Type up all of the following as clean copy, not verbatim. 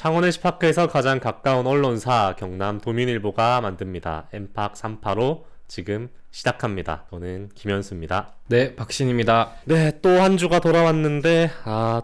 창원 NC파크에서 가장 가까운 언론사 경남 도민일보가 만듭니다. 엠팍 385 지금 시작합니다. 저는 김현수입니다. 네, 박신입니다. 네, 또 한 주가 돌아왔는데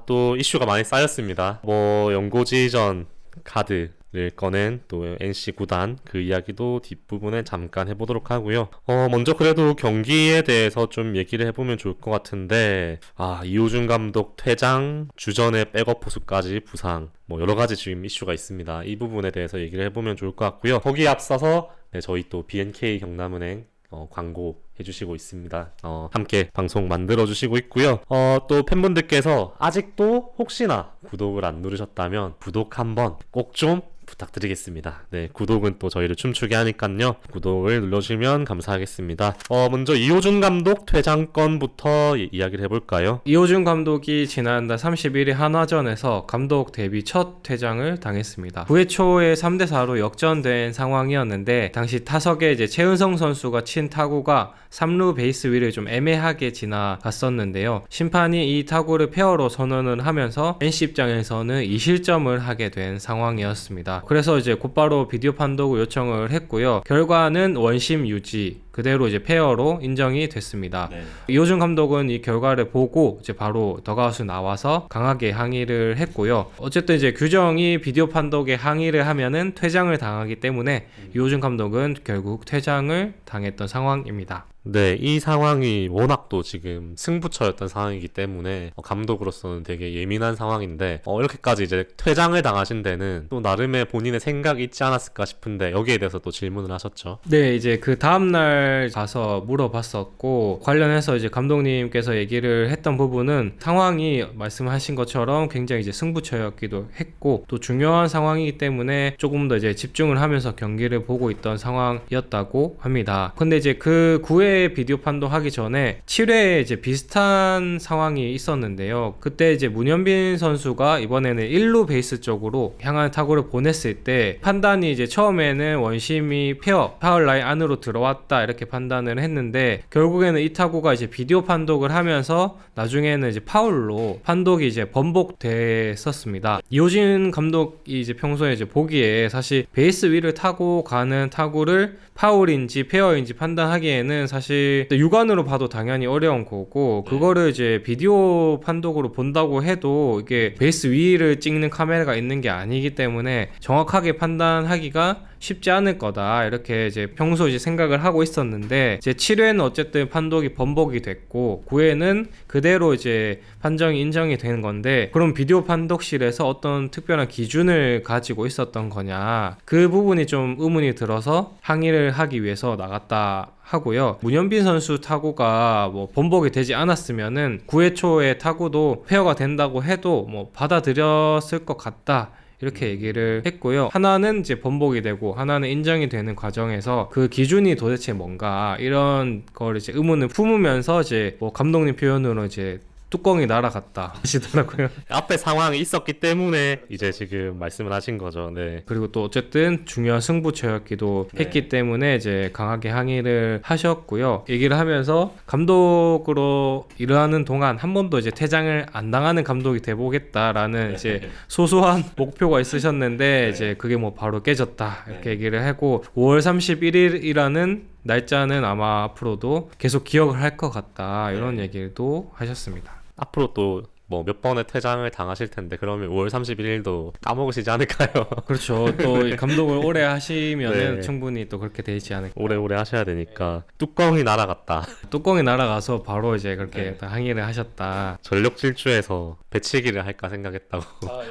또 이슈가 많이 쌓였습니다. 연고지전 카드를 꺼낸 또 NC 구단 그 이야기도 뒷부분에 잠깐 해보도록 하고요. 먼저 그래도 경기에 대해서 좀 얘기를 해보면 좋을 것 같은데 이호준 감독 퇴장, 주전의 백업 포수까지 부상, 여러 가지 지금 이슈가 있습니다. 이 부분에 대해서 얘기를 해보면 좋을 것 같고요. 거기에 앞서서 저희 또 BNK 경남은행 광고 해주시고 있습니다. 함께 방송 만들어주시고 있고요. 또 팬분들께서 아직도 혹시나 구독을 안 누르셨다면 구독 한번 꼭 좀 부탁드리겠습니다. 네, 구독은 또 저희를 춤추게 하니까요. 구독을 눌러주시면 감사하겠습니다. 먼저 이호준 감독 퇴장건부터 이야기를 해볼까요? 이호준 감독이 지난달 31일 한화전에서 감독 데뷔 첫 퇴장을 당했습니다. 9회 초에 3대4로 역전된 상황이었는데 당시 타석에 이제 최은성 선수가 친 타구가 3루 베이스 위를 좀 애매하게 지나갔었는데요. 심판이 이 타구를 페어로 선언을 하면서 NC 입장에서는 2실점을 하게 된 상황이었습니다. 그래서 이제 곧바로 비디오 판독을 요청을 했고요. 결과는 원심 유지, 그대로 이제 페어로 인정이 됐습니다. 네. 이호준 감독은 이 결과를 보고 이제 바로 더가웃에 나와서 강하게 항의를 했고요. 어쨌든 이제 규정이 비디오 판독에 항의를 하면은 퇴장을 당하기 때문에 이호준 감독은 결국 퇴장을 당했던 상황입니다. 네, 이 상황이 워낙 또 지금 승부처였던 상황이기 때문에 감독으로서는 되게 예민한 상황인데 이렇게까지 이제 퇴장을 당하신 데는 또 나름의 본인의 생각이 있지 않았을까 싶은데 여기에 대해서 또 질문을 하셨죠. 네, 이제 그 다음날 가서 물어봤었고 관련해서 이제 감독님께서 얘기를 했던 부분은 상황이 말씀하신 것처럼 굉장히 이제 승부처였기도 했고 또 중요한 상황이기 때문에 조금 더 이제 집중을 하면서 경기를 보고 있던 상황이었다고 합니다. 근데 이제 그 9회 비디오 판독하기 전에 7회에 이제 비슷한 상황이 있었는데요. 그때 이제 문현빈 선수가 이번에는 1루 베이스 쪽으로 향한 타구를 보냈을 때 판단이 이제 처음에는 원심이 파울 라인 안으로 들어왔다 이렇게 판단을 했는데 결국에는 이 타구가 이제 비디오 판독을 하면서 나중에는 이제 파울로 판독이 이제 번복됐었습니다. 이호준 감독이 이제 평소에 이제 보기에 사실 베이스 위를 타고 가는 타구를 파울인지 페어인지 판단하기에는 사실 육안으로 봐도 당연히 어려운 거고 그거를 이제 비디오 판독으로 본다고 해도 이게 베이스 위를 찍는 카메라가 있는 게 아니기 때문에 정확하게 판단하기가 쉽지 않을 거다 이렇게 이제 평소 이제 생각을 하고 있었는데 이제 7회는 어쨌든 판독이 번복이 됐고 9회는 그대로 이제 판정이 인정이 되는 건데 그럼 비디오 판독실에서 어떤 특별한 기준을 가지고 있었던 거냐 그 부분이 좀 의문이 들어서 항의를 하기 위해서 나갔다 하고요. 문현빈 선수 타구가 번복이 되지 않았으면은 9회 초에 타구도 페어가 된다고 해도 받아들였을 것 같다. 이렇게 얘기를 했고요. 하나는 이제 번복이 되고 하나는 인정이 되는 과정에서 그 기준이 도대체 뭔가 이런 걸 이제 의문을 품으면서 이제 감독님 표현으로 이제 뚜껑이 날아갔다 하시더라고요. 앞에 상황이 있었기 때문에 이제 지금 말씀을 하신 거죠. 네. 그리고 또 어쨌든 중요한 승부처였기도 했기 때문에 이제 강하게 항의를 하셨고요. 얘기를 하면서 감독으로 일하는 동안 한 번도 이제 퇴장을 안 당하는 감독이 돼보겠다라는 이제 소소한 목표가 있으셨는데 이제 그게 바로 깨졌다 이렇게 얘기를 하고 5월 31일이라는 날짜는 아마 앞으로도 계속 기억을 할 것 같다 이런 얘기도 하셨습니다. 앞으로 또 몇 번의 퇴장을 당하실 텐데 그러면 5월 31일도 까먹으시지 않을까요? 그렇죠. 또 감독을 오래 하시면은 충분히 또 그렇게 되지 않을까. 오래오래 하셔야 되니까 뚜껑이 날아갔다. 뚜껑이 날아가서 바로 이제 그렇게 항의를 하셨다. 전력 질주해서 배치기를 할까 생각했다고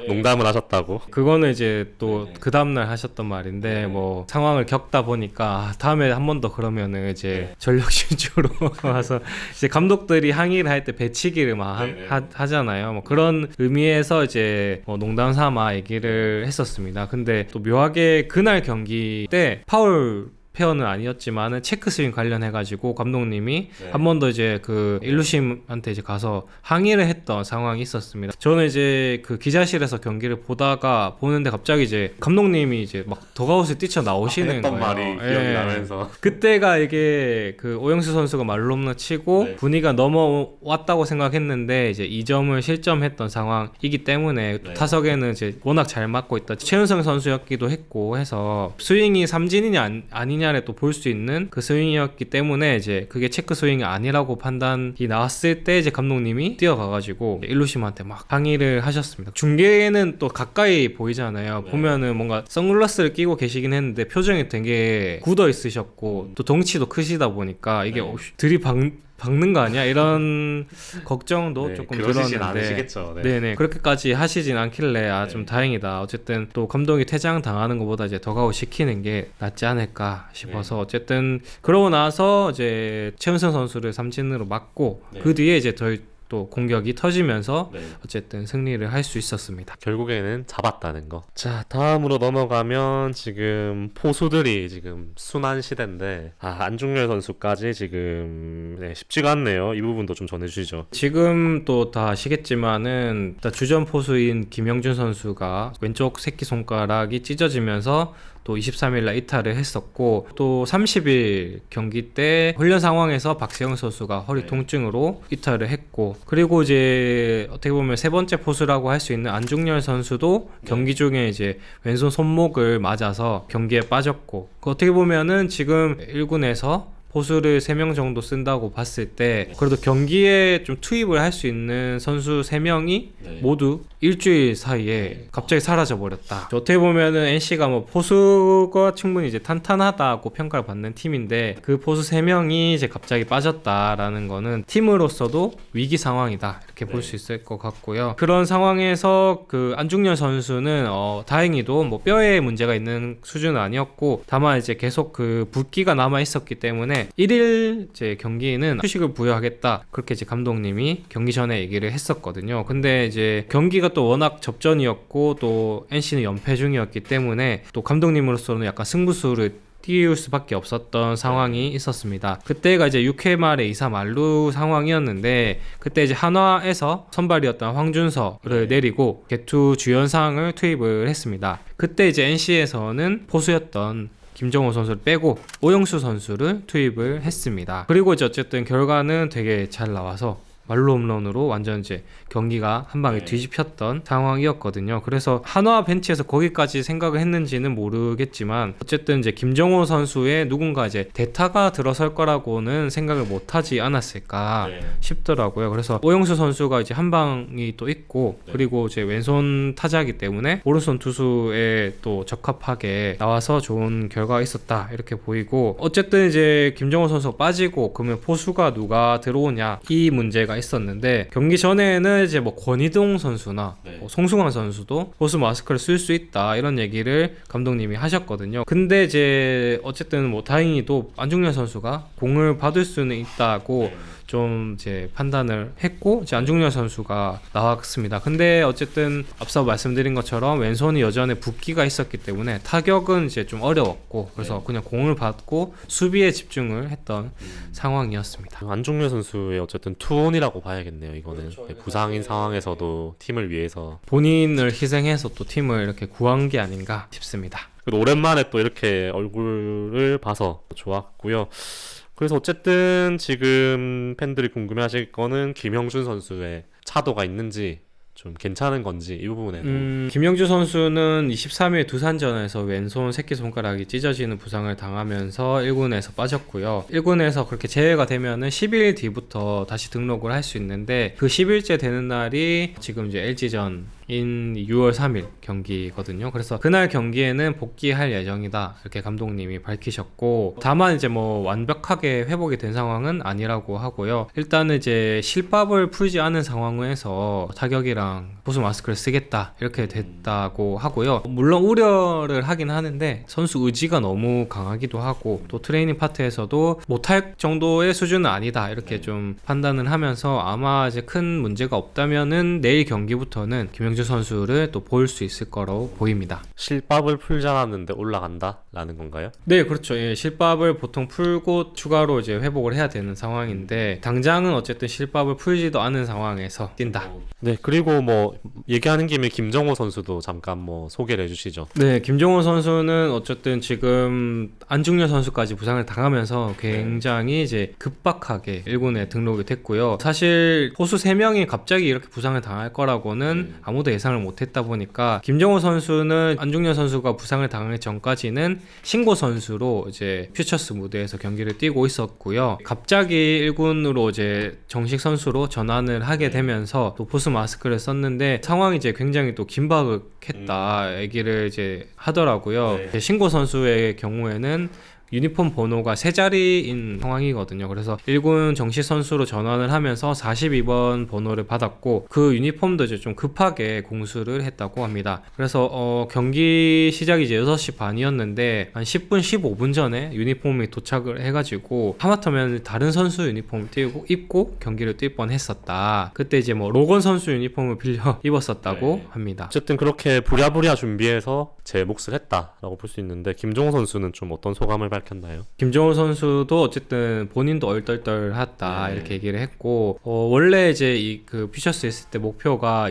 농담을 하셨다고. 그거는 이제 또 그 다음날 하셨던 말인데 상황을 겪다 보니까 다음에 한 번 더 그러면은 이제 전력 질주로 와서 이제 감독들이 항의를 할 때 배치기를 하잖아요. 그런 의미에서 이제 농담 삼아 얘기를 했었습니다. 근데 또 묘하게 그날 경기 때 파울 페어는 아니었지만은 체크 스윙 관련해가지고 감독님이 네. 한 번 더 이제 그 일루심한테 이제 가서 항의를 했던 상황이 있었습니다. 저는 이제 그 기자실에서 경기를 보는데 갑자기 이제 감독님이 이제 막 더가웃에 뛰쳐 나오시는 했던 거예요. 말이 기억이 예. 나면서 그때가 이게 그 오영수 선수가 말홈런 치고 네. 분위기가 넘어왔다고 생각했는데 이제 2점을 실점했던 상황이기 때문에 네. 타석에는 이제 워낙 잘 맞고 있던 최은성 선수였기도 했고 해서 스윙이 삼진이냐 아니냐를 또 볼 수 있는 그 스윙이었기 때문에 이제 그게 체크 스윙이 아니라고 판단이 나왔을 때 이제 감독님이 뛰어가가지고 일루심한테 막 항의를 하셨습니다. 중계에는 또 가까이 보이잖아요. 네. 보면은 뭔가 선글라스를 끼고 계시긴 했는데 표정이 되게 굳어 있으셨고 또 덩치도 크시다 보니까 이게 네. 박는 거 아니야? 이런 걱정도 네, 조금 그러시진 들었는데 않으시겠죠. 네. 네네 그렇게까지 하시진 않길래 좀 네. 다행이다. 어쨌든 또 감독이 퇴장 당하는 것보다 이제 더가웃 시키는 게 낫지 않을까 싶어서 네. 어쨌든 그러고 나서 이제 최은성 선수를 삼진으로 맞고 네. 그 뒤에 이제 또 공격이 터지면서 네. 어쨌든 승리를 할 수 있었습니다. 결국에는 잡았다는 거. 자, 다음으로 넘어가면 지금 포수들이 지금 순환 시대인데 안중열 선수까지 지금 쉽지가 않네요. 이 부분도 좀 전해주시죠. 지금 또 다 아시겠지만은 일단 주전 포수인 김영준 선수가 왼쪽 새끼손가락이 찢어지면서 또 23일날 이탈을 했었고 또 30일 경기 때 훈련 상황에서 박세영 선수가 허리 네. 통증으로 이탈을 했고 그리고 이제 어떻게 보면 세 번째 포수라고 할 수 있는 안중열 선수도 경기 중에 이제 왼손 손목을 맞아서 경기에 빠졌고 어떻게 보면은 지금 1군에서 포수를 3명 정도 쓴다고 봤을 때 그래도 경기에 좀 투입을 할 수 있는 선수 3명이 네. 모두 일주일 사이에 갑자기 사라져 버렸다. 어떻게 보면은 NC가 뭐 포수가 충분히 이제 탄탄하다고 평가를 받는 팀인데 그 포수 3명이 이제 갑자기 빠졌다라는 거는 팀으로서도 위기 상황이다 이렇게 볼 수 있을 것 같고요. 그런 상황에서 그 안중열 선수는 다행히도 뭐 뼈에 문제가 있는 수준은 아니었고 다만 이제 계속 그 붓기가 남아 있었기 때문에 1일 이제 경기에는 휴식을 부여하겠다 그렇게 이제 감독님이 경기 전에 얘기를 했었거든요. 근데 이제 경기가 또 워낙 접전이었고 또 NC는 연패 중이었기 때문에 또 감독님으로서는 약간 승부수를 띄울 수밖에 없었던 상황이 있었습니다. 그때가 이제 6회 말에 2사 만루 상황이었는데 그때 이제 한화에서 선발이었던 황준서를 내리고 개투 주연상을 투입을 했습니다. 그때 이제 NC에서는 포수였던 김정호 선수를 빼고 오영수 선수를 투입을 했습니다. 그리고 이제 어쨌든 결과는 되게 잘 나와서 말로 홈런으로 완전 이제 경기가 한 방에 뒤집혔던 상황이었거든요. 그래서 한화 벤치에서 거기까지 생각을 했는지는 모르겠지만 어쨌든 이제 김정호 선수의 누군가 이제 대타가 들어설 거라고는 생각을 못하지 않았을까 싶더라고요. 그래서 오영수 선수가 이제 한 방이 또 있고 그리고 이제 왼손 타자이기 때문에 오른손 투수에 또 적합하게 나와서 좋은 결과가 있었다 이렇게 보이고 어쨌든 이제 김정호 선수가 빠지고 그러면 포수가 누가 들어오냐 이 문제가 있었는데 경기 전에는 이제 뭐 권희동 선수나 뭐 송승환 선수도 포수 마스크를 쓸 수 있다 이런 얘기를 감독님이 하셨거든요. 근데 이제 어쨌든 뭐 다행히도 안중열 선수가 공을 받을 수는 있다고 좀 이제 판단을 했고 이제 안중열 선수가 나왔습니다. 근데 어쨌든 앞서 말씀드린 것처럼 왼손이 여전히 붓기가 있었기 때문에 타격은 이제 좀 어려웠고 그래서 그냥 공을 받고 수비에 집중을 했던 상황이었습니다. 안중열 선수의 어쨌든 투혼이라고 봐야겠네요. 이거는 부상인 상황에서도 팀을 위해서 본인을 희생해서 또 팀을 이렇게 구한 게 아닌가 싶습니다. 그래도 오랜만에 또 이렇게 얼굴을 봐서 좋았고요. 그래서 어쨌든 지금 팬들이 궁금해하실 거는 김영준 선수의 차도가 있는지 좀 괜찮은 건지 이 부분에도 김영주 선수는 23일 두산전에서 왼손 새끼손가락이 찢어지는 부상을 당하면서 1군에서 빠졌고요. 1군에서 그렇게 제외가 되면은 10일 뒤부터 다시 등록을 할 수 있는데 그 10일째 되는 날이 지금 이제 LG전 인 6월 3일 경기거든요. 그래서 그날 경기에는 복귀할 예정이다 이렇게 감독님이 밝히셨고 다만 이제 뭐 완벽하게 회복이 된 상황은 아니라고 하고요. 일단은 이제 실밥을 풀지 않은 상황에서 타격이랑 보수 마스크를 쓰겠다 이렇게 됐다고 하고요. 물론 우려를 하긴 하는데 선수 의지가 너무 강하기도 하고 또 트레이닝 파트에서도 못할 정도의 수준은 아니다 이렇게 좀 판단을 하면서 아마 이제 큰 문제가 없다면은 내일 경기부터는 김영준 김명주 선수를 또 볼 수 있을 거로 보입니다. 실밥을 풀지 않았는데 올라간다라는 건가요? 네, 그렇죠. 예, 실밥을 보통 풀고 추가로 이제 회복을 해야 되는 상황인데 당장은 어쨌든 실밥을 풀지도 않은 상황에서 뛴다. 네, 그리고 뭐 얘기하는 김에 김정호 선수도 잠깐 뭐 소개를 해주시죠. 네, 김종호 선수는 어쨌든 지금 안중근 선수까지 부상을 당하면서 굉장히 이제 급박하게 1군에 등록이 됐고요. 사실 포수 3명이 갑자기 이렇게 부상을 당할 거라고는 아무도 예상을 못했다 보니까 김정호 선수는 안중근 선수가 부상을 당하기 전까지는 신고 선수로 이제 퓨처스 무대에서 경기를 뛰고 있었고요. 갑자기 1군으로 이제 정식 선수로 전환을 하게 되면서 또 포수 마스크를 썼는데 상황이 이제 굉장히 또 긴박했다 얘기를 이제 하더라고요. 신고 선수의 경우에는 유니폼 번호가 3자리인 상황이거든요. 그래서 1군 정식 선수로 전환을 하면서 42번 번호를 받았고 그 유니폼도 이제 좀 급하게 공수를 했다고 합니다. 그래서 경기 시작이 이제 6시 반이었는데 한 10분 15분 전에 유니폼이 도착을 해가지고 하마터면 다른 선수 유니폼을 입고 경기를 뛸 뻔했었다. 그때 이제 뭐 로건 선수 유니폼을 빌려 입었었다고 합니다. 어쨌든 그렇게 부랴부랴 준비해서 제 몫을 했다라고 볼 수 있는데 김종호 선수는 좀 어떤 소감을 밝혔나요? 김정우 선수도 어쨌든 본인도 얼떨떨하다 이렇게 얘기를 했고 원래 이제 이 그 퓨처스 했을 때 목표가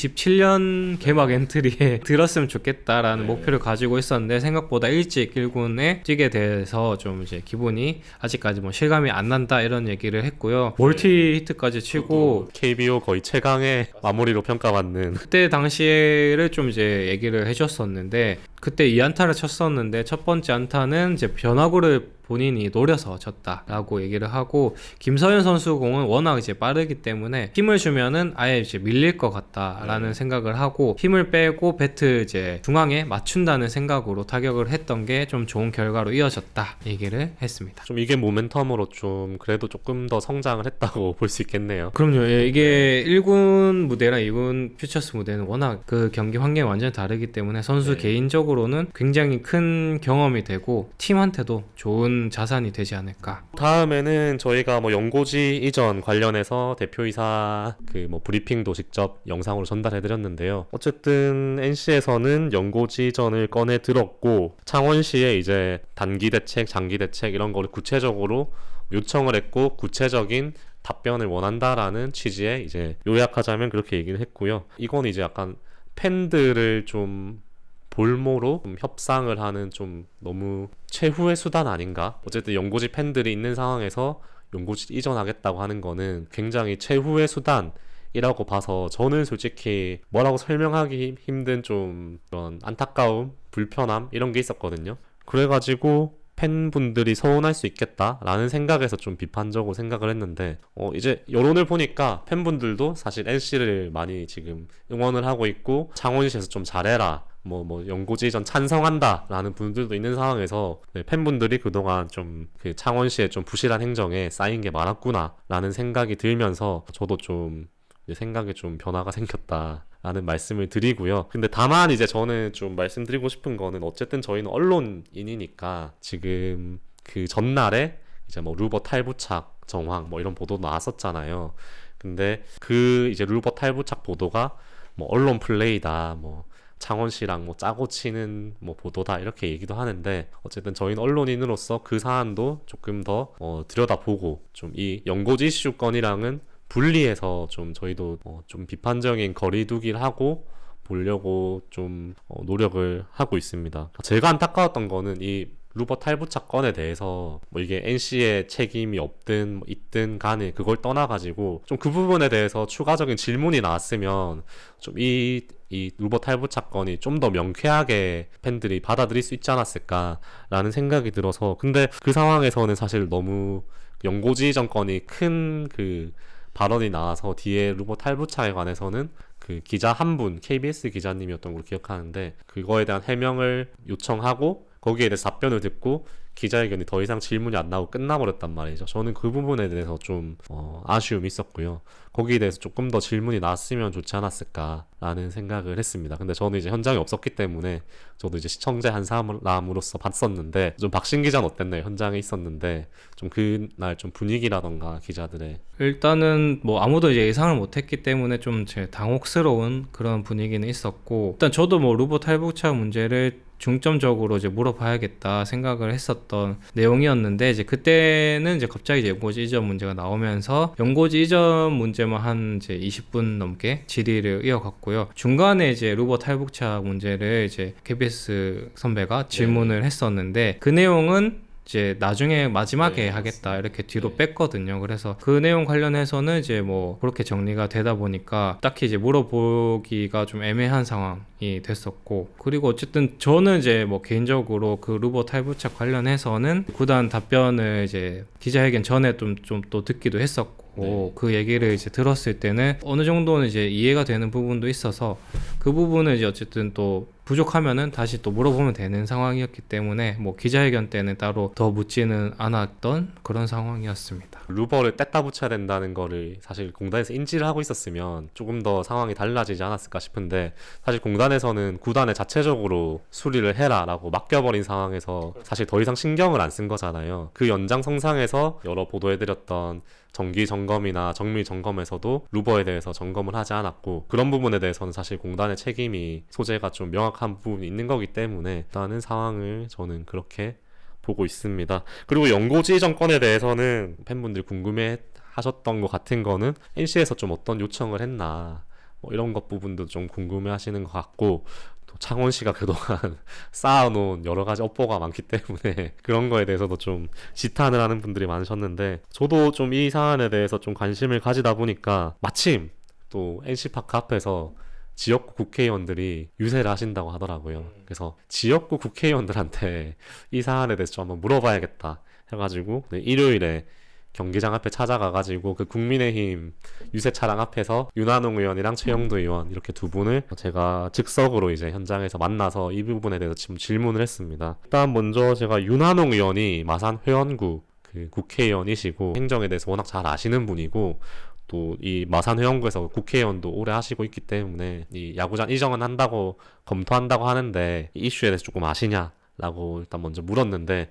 2027년 개막 엔트리에 들었으면 좋겠다라는 목표를 가지고 있었는데 생각보다 일찍 1군에 뛰게 돼서 좀 이제 기분이 아직까지 뭐 실감이 안 난다 이런 얘기를 했고요. 멀티 히트까지 치고 KBO 거의 최강의 마무리로 평가받는 그때 당시를 좀 이제 얘기를 해줬었는데 그때 2안타를 쳤었는데 첫 번째 안타는 이제 변화구를 본인이 노려서 쳤다라고 얘기를 하고 김서현 선수 공은 워낙 이제 빠르기 때문에 힘을 주면은 아예 이제 밀릴 것 같다라는 생각을 하고 힘을 빼고 배트 이제 중앙에 맞춘다는 생각으로 타격을 했던 게 좀 좋은 결과로 이어졌다 얘기를 했습니다. 좀 이게 모멘텀으로 좀 그래도 조금 더 성장을 했다고 볼 수 있겠네요. 그럼요. 예, 이게 1군 무대랑 2군 퓨처스 무대는 워낙 그 경기 환경이 완전히 다르기 때문에 선수 개인적으로는 굉장히 큰 경험이 되고 팀한테도 좋은 자산이 되지 않을까. 다음에는 저희가 뭐 연고지 이전 관련해서 대표이사 그 뭐 브리핑도 직접 영상으로 전달해드렸는데요. 어쨌든 NC에서는 연고지 이전을 꺼내 들었고 창원시에 이제 단기 대책, 장기 대책 이런 거를 구체적으로 요청을 했고 구체적인 답변을 원한다라는 취지의 이제 요약하자면 그렇게 얘기를 했고요. 이건 이제 약간 팬들을 좀 볼모로 좀 협상을 하는 좀 너무 최후의 수단 아닌가? 어쨌든 연고지 팬들이 있는 상황에서 연고지 이전하겠다고 하는 거는 굉장히 최후의 수단이라고 봐서 저는 솔직히 뭐라고 설명하기 힘든 좀 그런 안타까움, 불편함 이런 게 있었거든요. 그래가지고 팬분들이 서운할 수 있겠다라는 생각에서 좀 비판적으로 생각을 했는데 이제 여론을 보니까 팬분들도 사실 NC를 많이 지금 응원을 하고 있고 창원시에서 좀 잘해라 뭐 연고지 이전 찬성한다 라는 분들도 있는 상황에서 팬분들이 그동안 좀 그 창원시의 좀 부실한 행정에 쌓인 게 많았구나 라는 생각이 들면서 저도 좀 생각에 좀 변화가 생겼다 라는 말씀을 드리고요. 근데 다만 이제 저는 좀 말씀드리고 싶은 거는 어쨌든 저희는 언론인이니까 지금 그 전날에 이제 뭐 루버 탈부착 정황 뭐 이런 보도 나왔었잖아요. 근데 그 이제 루버 탈부착 보도가 뭐 언론 플레이다 뭐 창원시랑 뭐 짜고 치는 뭐 보도다 이렇게 얘기도 하는데 어쨌든 저희는 언론인으로서 그 사안도 조금 더 들여다보고 좀 이 연고지 이슈 건이랑은 분리해서 좀 저희도 좀 비판적인 거리두기를 하고 보려고 좀 노력을 하고 있습니다. 제가 안타까웠던 거는 이 루버 탈부착 건에 대해서 뭐 이게 NC의 책임이 없든 뭐 있든 간에 그걸 떠나가지고 좀 그 부분에 대해서 추가적인 질문이 나왔으면 좀 이 루버 탈부착 건이 좀 더 명쾌하게 팬들이 받아들일 수 있지 않았을까라는 생각이 들어서 근데 그 상황에서는 사실 너무 연고지 정권이 큰 그 발언이 나와서 뒤에 루버 탈부착에 관해서는 그 기자 한 분, KBS 기자님이었던 걸로 기억하는데 그거에 대한 해명을 요청하고 거기에 대해서 답변을 듣고 기자회견이 더 이상 질문이 안 나오고 끝나버렸단 말이죠. 저는 그 부분에 대해서 좀 아쉬움이 있었고요. 거기에 대해서 조금 더 질문이 나왔으면 좋지 않았을까라는 생각을 했습니다. 근데 저는 이제 현장에 없었기 때문에 저도 이제 시청자 한 사람으로서 봤었는데, 좀 박신 기자는 어땠나요? 현장에 있었는데 좀 그날 좀 분위기라던가 기자들의 일단은 뭐 아무도 이제 예상을 못했기 때문에 좀 제 당혹스러운 그런 분위기는 있었고, 일단 저도 뭐 루버 탈북차 문제를 중점적으로 이제 물어봐야겠다 생각을 했었던 내용이었는데, 이제 그때는 이제 갑자기 이제 연고지 이전 문제가 나오면서 연고지 이전 문제만 한 이제 20분 넘게 질의를 이어갔고요. 중간에 이제 루버 탈북차 문제를 이제 KBS 선배가 질문을 했었는데, 그 내용은 이제 나중에 마지막에 네, 하겠다 이렇게 뒤로 네. 뺐거든요. 그래서 그 내용 관련해서는 이제 뭐 그렇게 정리가 되다 보니까 딱히 이제 물어보기가 좀 애매한 상황이 됐었고, 그리고 어쨌든 저는 이제 뭐 개인적으로 그 루버 탈북차 관련해서는 구단 답변을 이제 기자회견 전에 좀 또 듣기도 했었고, 네. 그 얘기를 이제 들었을 때는 어느 정도는 이제 이해가 되는 부분도 있어서 그 부분은 이제 어쨌든 또 부족하면은 다시 또 물어보면 되는 상황이었기 때문에 뭐 기자회견 때는 따로 더 묻지는 않았던 그런 상황이었습니다. 루버를 뗐다 붙여야 된다는 거를 사실 공단에서 인지를 하고 있었으면 조금 더 상황이 달라지지 않았을까 싶은데, 사실 공단에서는 구단에 자체적으로 수리를 해라라고 맡겨버린 상황에서 사실 더 이상 신경을 안 쓴 거잖아요. 그 연장선상에서 여러 보도해드렸던 정기 점검이나 정밀 점검에서도 루버에 대해서 점검을 하지 않았고, 그런 부분에 대해서는 사실 공단의 책임이 소재가 좀 명확한 부분이 있는 거기 때문에 라는 상황을 저는 그렇게 보고 있습니다. 그리고 연고지 정권에 대해서는 팬분들이 궁금해 하셨던 것 같은 거는 NC에서 좀 어떤 요청을 했나, 뭐 이런 것 부분도 좀 궁금해 하시는 것 같고, 또 창원시가 그동안 쌓아놓은 여러 가지 업보가 많기 때문에 그런 거에 대해서도 좀 지탄을 하는 분들이 많으셨는데, 저도 좀 이 사안에 대해서 좀 관심을 가지다 보니까 마침 또 NC파크 앞에서 지역구 국회의원들이 유세를 하신다고 하더라고요. 그래서 지역구 국회의원들한테 이 사안에 대해서 좀 한번 물어봐야겠다 해가지고 일요일에 경기장 앞에 찾아가가지고 그 국민의힘 유세 차량 앞에서 윤한홍 의원이랑 최영도 의원 이렇게 두 분을 제가 즉석으로 이제 현장에서 만나서 이 부분에 대해서 지금 질문을 했습니다. 일단 먼저 제가 윤한홍 의원이 마산 회원구 그 국회의원이시고 행정에 대해서 워낙 잘 아시는 분이고, 또 이 마산 회원구에서 국회의원도 오래 하시고 있기 때문에 이 야구장 이전은 한다고 검토한다고 하는데 이 이슈에 대해서 조금 아시냐? 라고 일단 먼저 물었는데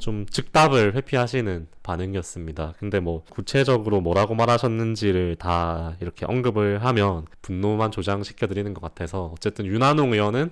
좀 즉답을 회피하시는 반응이었습니다. 근데 뭐 구체적으로 뭐라고 말하셨는지를 다 이렇게 언급을 하면 분노만 조장시켜 드리는 것 같아서, 어쨌든 윤한홍 의원은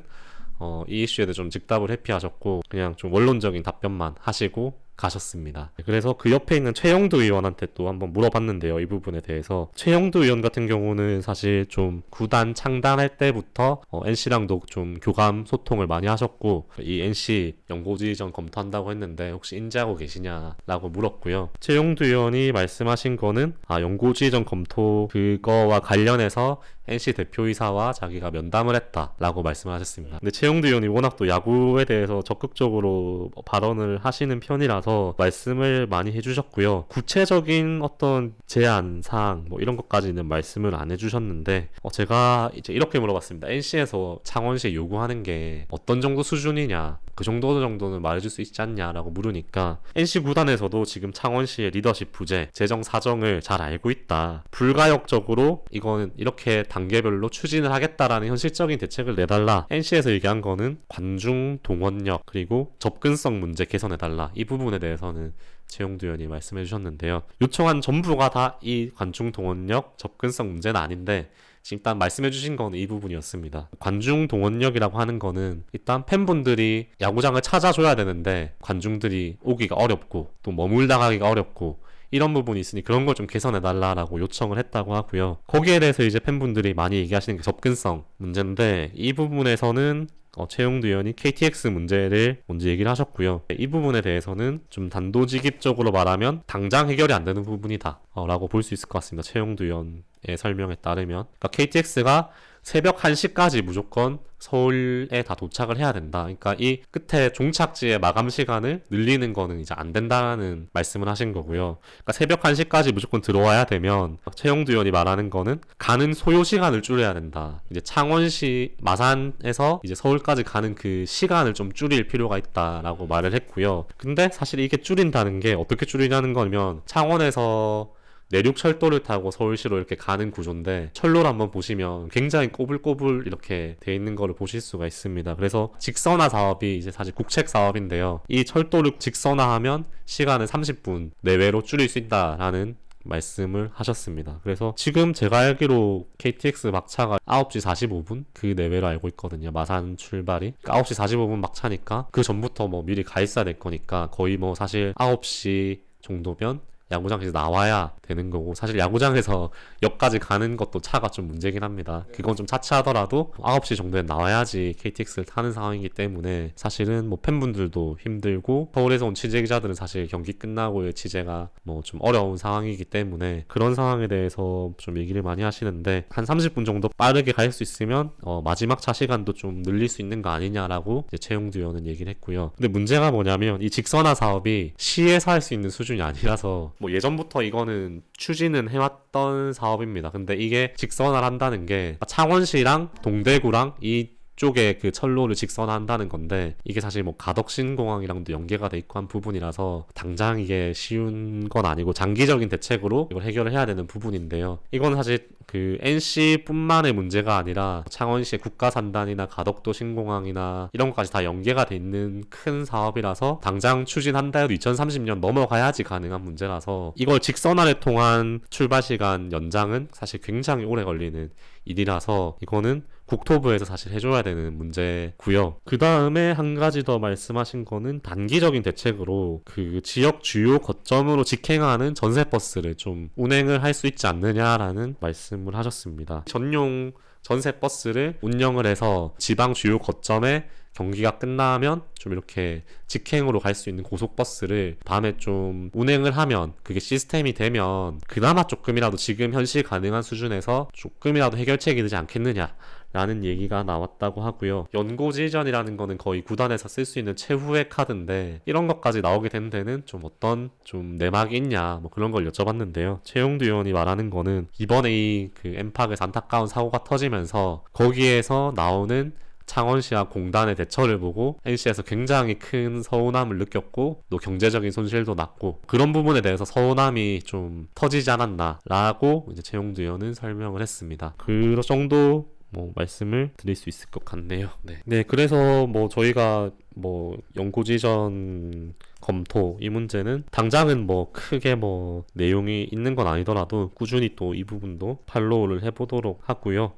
이 이슈에 대해 좀 즉답을 회피하셨고 그냥 좀 원론적인 답변만 하시고 가셨습니다. 그래서 그 옆에 있는 최영두 의원한테 또 한번 물어봤는데요. 이 부분에 대해서 최영두 의원 같은 경우는 사실 좀 구단 창단할 때부터 NC랑도 좀 교감 소통을 많이 하셨고, 이 NC 연고지 이전 검토한다고 했는데 혹시 인지하고 계시냐라고 물었고요. 최영두 의원이 말씀하신 거는 연고지 이전 검토 그거와 관련해서 NC 대표이사와 자기가 면담을 했다라고 말씀을 하셨습니다. 근데 최영두 의원이 워낙 또 야구에 대해서 적극적으로 발언을 하시는 편이라서 말씀을 많이 해주셨고요. 구체적인 어떤 제안 사항 뭐 이런 것까지는 말씀을 안 해주셨는데, 제가 이제 이렇게 물어봤습니다. NC에서 창원시에 요구하는 게 어떤 정도 수준이냐, 그 정도는 말해줄 수 있지 않냐라고 물으니까 NC 구단에서도 지금 창원시의 리더십 부재, 재정 사정을 잘 알고 있다. 불가역적으로 이거는 이렇게 단계별로 추진을 하겠다라는 현실적인 대책을 내달라. NC에서 얘기한 거는 관중 동원력 그리고 접근성 문제 개선해달라. 이 부분에 대해서는 최영두 의원이 말씀해 주셨는데요. 요청한 전부가 다 이 관중 동원력, 접근성 문제는 아닌데 지금 일단 말씀해 주신 건 이 부분이었습니다. 관중 동원력이라고 하는 거는 일단 팬분들이 야구장을 찾아줘야 되는데 관중들이 오기가 어렵고 또 머물다 가기가 어렵고 이런 부분이 있으니 그런 걸 좀 개선해달라라고 요청을 했다고 하고요. 거기에 대해서 이제 팬분들이 많이 얘기하시는 게 접근성 문제인데, 이 부분에서는 최영두 의원이 KTX 문제를 먼저 얘기를 하셨고요. 이 부분에 대해서는 좀 단도직입적으로 말하면 당장 해결이 안 되는 부분이다 라고 볼 수 있을 것 같습니다. 최영두 의원의 설명에 따르면, 그러니까 KTX가 새벽 1시까지 무조건 서울에 다 도착을 해야 된다. 그러니까 이 끝에 종착지의 마감 시간을 늘리는 거는 이제 안 된다는 말씀을 하신 거고요. 그러니까 새벽 1시까지 무조건 들어와야 되면 최영두 의원이 말하는 거는 가는 소요 시간을 줄여야 된다. 이제 창원시 마산에서 이제 서울까지 가는 그 시간을 좀 줄일 필요가 있다라고 말을 했고요. 근데 사실 이게 줄인다는 게 어떻게 줄이냐는 거면 창원에서 내륙 철도를 타고 서울시로 이렇게 가는 구조인데 철로를 한번 보시면 굉장히 꼬불꼬불 이렇게 돼 있는 거를 보실 수가 있습니다. 그래서 직선화 사업이 이제 사실 국책 사업인데요. 이 철도를 직선화하면 시간을 30분 내외로 줄일 수 있다라는 말씀을 하셨습니다. 그래서 지금 제가 알기로 KTX 막차가 9시 45분 그 내외로 알고 있거든요. 마산 출발이. 그러니까 9시 45분 막차니까 그 전부터 뭐 미리 가 있어야 될 거니까 거의 뭐 사실 9시 정도면 야구장에서 나와야 되는 거고, 사실 야구장에서 역까지 가는 것도 차가 좀 문제긴 합니다. 그건 좀 차치하더라도 9시 정도에 나와야지 KTX를 타는 상황이기 때문에 사실은 뭐 팬분들도 힘들고 서울에서 온 취재기자들은 사실 경기 끝나고의 취재가 뭐 좀 어려운 상황이기 때문에 그런 상황에 대해서 좀 얘기를 많이 하시는데, 한 30분 정도 빠르게 갈 수 있으면 마지막 차 시간도 좀 늘릴 수 있는 거 아니냐라고 이제 최용두 의원은 얘기를 했고요. 근데 문제가 뭐냐면 이 직선화 사업이 시에서 할 수 있는 수준이 아니라서 뭐 예전부터 이거는 추진은 해왔던 사업입니다. 근데 이게 직선화를 한다는 게 창원시랑 동대구랑 이 쪽에 그 철로를 직선화한다는 건데, 이게 사실 뭐 가덕신공항이랑도 연계가 돼 있고 한 부분이라서 당장 이게 쉬운 건 아니고 장기적인 대책으로 이걸 해결을 해야 되는 부분인데요. 이건 사실 그 NC뿐만의 문제가 아니라 창원시의 국가산단이나 가덕도 신공항이나 이런 것까지 다 연계가 돼 있는 큰 사업이라서 당장 추진한다 해도 2030년 넘어가야지 가능한 문제라서 이걸 직선화를 통한 출발 시간 연장은 사실 굉장히 오래 걸리는 일이라서 이거는 국토부에서 사실 해줘야 되는 문제고요. 그 다음에 한 가지 더 말씀하신 거는 단기적인 대책으로 그 지역 주요 거점으로 직행하는 전세버스를 좀 운행을 할 수 있지 않느냐라는 말씀을 하셨습니다. 전용 전세버스를 운영을 해서 지방 주요 거점에 경기가 끝나면 좀 이렇게 직행으로 갈 수 있는 고속버스를 밤에 좀 운행을 하면, 그게 시스템이 되면 그나마 조금이라도 지금 현실 가능한 수준에서 조금이라도 해결책이 되지 않겠느냐 라는 얘기가 나왔다고 하고요. 연고지전이라는 거는 거의 구단에서 쓸 수 있는 최후의 카드인데 이런 것까지 나오게 된 데는 좀 어떤 좀 내막이 있냐 뭐 그런 걸 여쭤봤는데요. 최용두 의원이 말하는 거는 이번에 이 그 엠팍에서 안타까운 사고가 터지면서 거기에서 나오는 창원시와 공단의 대처를 보고 NC에서 굉장히 큰 서운함을 느꼈고 또 경제적인 손실도 났고, 그런 부분에 대해서 서운함이 좀 터지지 않았나 라고 이제 최용두 의원은 설명을 했습니다. 그 정도 뭐 말씀을 드릴 수 있을 것 같네요. 네, 그래서 뭐 저희가 뭐 연고지전 검토 이 문제는 당장은 뭐 크게 뭐 내용이 있는 건 아니더라도 꾸준히 또 이 부분도 팔로우를 해보도록 하고요.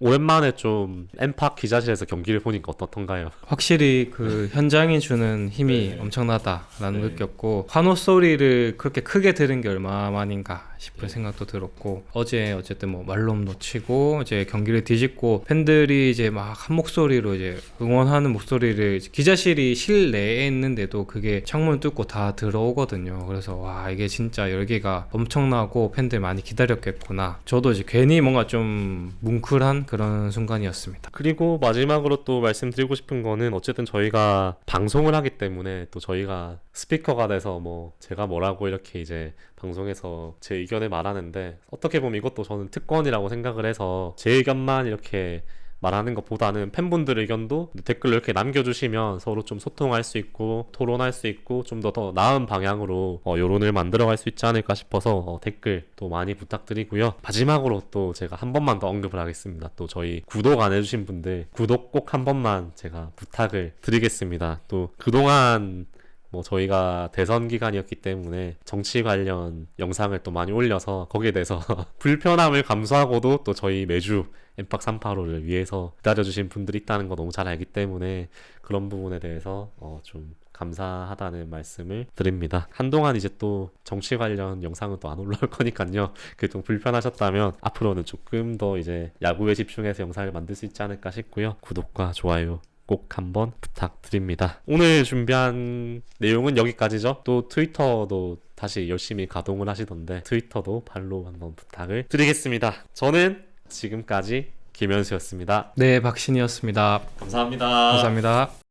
오랜만에 좀 엠팍 기자실에서 경기를 보니까 어떻던가요? 확실히 그 현장이 주는 힘이 엄청나다라는 느꼈고, 환호 소리를 그렇게 크게 들은 게 얼마 만인가 싶은 생각도 들었고, 어제 어쨌든 뭐 말롬 놓치고 이제 경기를 뒤집고 팬들이 이제 막 한 목소리로 이제 응원하는 목소리를 기자실이 실내에 있는데도 그게 창문 뚫고 다 들어오거든요. 그래서 와, 이게 진짜 열기가 엄청나고 팬들 많이 기다렸겠구나. 저도 이제 괜히 뭔가 좀 뭉클한 그런 순간이었습니다. 그리고 마지막으로 또 말씀드리고 싶은 거는, 어쨌든 저희가 방송을 하기 때문에 또 저희가 스피커가 돼서 뭐 제가 뭐라고 이렇게 이제 방송에서 제 의견을 말하는데, 어떻게 보면 이것도 저는 특권이라고 생각을 해서 제 의견만 이렇게 말하는 것보다는 팬분들 의견도 댓글로 이렇게 남겨주시면 서로 좀 소통할 수 있고 토론할 수 있고 좀 더 나은 방향으로 여론을 만들어갈 수 있지 않을까 싶어서 댓글 또 많이 부탁드리고요. 마지막으로 또 제가 한 번만 더 언급을 하겠습니다. 또 저희 구독 안 해주신 분들 구독 꼭 한 번만 제가 부탁을 드리겠습니다. 또 그동안 뭐 저희가 대선 기간이었기 때문에 정치 관련 영상을 또 많이 올려서 거기에 대해서 불편함을 감수하고도 또 저희 매주 엠팍 385를 위해서 기다려주신 분들이 있다는 거 너무 잘 알기 때문에 그런 부분에 대해서 좀 감사하다는 말씀을 드립니다. 한동안 이제 또 정치 관련 영상은 또 안 올라올 거니까요. 그게 좀 불편하셨다면 앞으로는 조금 더 이제 야구에 집중해서 영상을 만들 수 있지 않을까 싶고요. 구독과 좋아요 꼭 한번 부탁드립니다. 오늘 준비한 내용은 여기까지죠. 또 트위터도 다시 열심히 가동을 하시던데 트위터도 팔로우 한번 부탁을 드리겠습니다. 저는 지금까지 김현수였습니다. 네, 박신이었습니다. 감사합니다. 감사합니다.